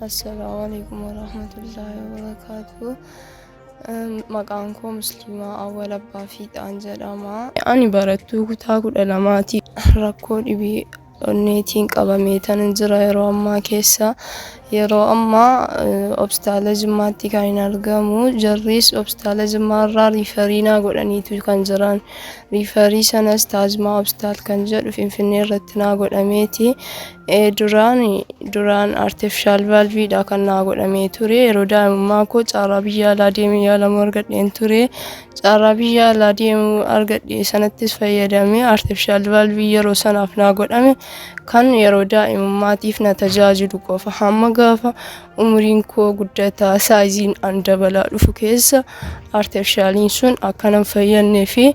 السلام عليكم ورحمة الله وبركاته. مقام كو مسلمة أول أبا في تانجرما أني بردو كتاكل ألماتي ركود إبي نيتين قبميتان انجرا يرو أما كيسا يرو أما أبستالجماتي كاين أرقامو جريس أبستالجمارا ريفرينا قولانيتو كانجران ريفري سنس تازما أبستال كانجر فين رتنا قولاميتي duraan artificial valve dha kan naa godhamee ture yeroo daa'imummaa koo carraa biyya alaa deemee yaalamuu argadheen ture carraa biyya alaa deemuu argadhe sanattis fayyadamee artificial valve yeroo sanaaf naa godhame kan yeroo daa'imummaatiif na tajaajilu qofa hamma gaafa umriin koo guddataa saayiziin an dabalaa dhufu keessa artificialiin sun akka nan fayyannee fi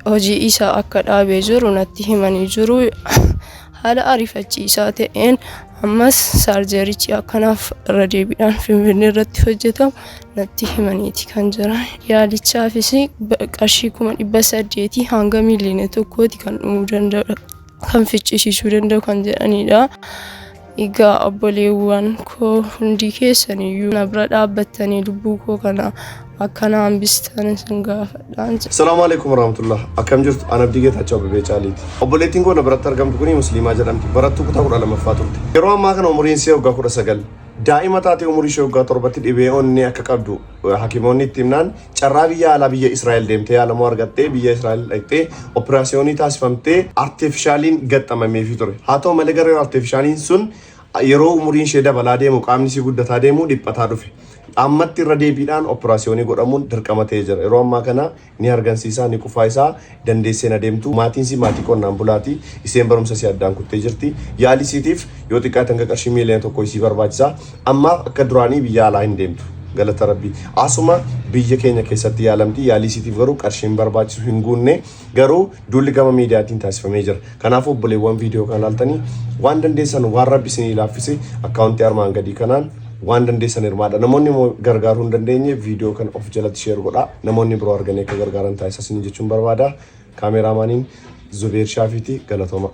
hojii isaa akka dhaabee jiru natti himanii jiru. هذا أعرف أشي ساعتين أمس سارجريتي أكناف ردي بيان في بنيرت فجتهم نتهمنيتي كان جرا يا لتشافسي أشيكم بس أديتي هانغامي لينتو كودي كان مودن كان في شيء شودن كان جراني لا إيجا أبوليوان كو هندي كيسني يو نبرد أبتني لبوكو كنا أكنا عم بستان سنغاف السلام عليكم ورحمة الله أكم جرت أنا بدي جت أشوف بيجاليت أبوليتين كو نبرد ترجم تكوني مسلمة جرامتي برد تكو تقول على مفاتورتي يروح ما كان عمرين سيو غاكورا سجل دائما تاتي عمري شو غاتوربتي إبيون نيا كقبضو حكيموني تيمنان شرابيا على بيا إسرائيل ديمتي على مورغتي بيا إسرائيل لقتي أوبراسيوني تاسفمتي artificialin قد تمامي فيتوري هاتو ملقري artificialin سن yeroo umuriin ishee dabalaa deemu qaamni si guddataa deemu dhiphataa dhufe ammatti irra deebiidhaan operaasiyoonii godhamuun dirqama ta'ee jira yeroo ammaa kana ni argansiisaa ni qufaa isaa dandeessee na deemtu maatiin si maatii qonnaan bulaati iseen barumsa si addaan kuttee jirti yaalisiitiif yoo xiqqaatan qarshii miiliyoona tokko isii barbaachisa amma akka duraanii biyya alaa hin deemtu galata rabbii asuma biyya keenya keessatti yaalamti yaalisiitiif garuu qarshiin barbaachisu hin guunne garuu duulli gama miidiyaatiin taasifamee jira kanaaf obboleewwan viidiyoo kan ilaaltanii waan dandeessan waan rabbi isinii laaffise akkaawuntii armaan gadii kanaan waan dandeessan hirmaadha namoonni gargaaruu hin dandeenye viidiyoo kan of jalatti sheer godhaa namoonni biroo arganii akka gargaaran taasisan jechuun barbaada kaameraamaaniin Zubeer Shaafiiti galatooma.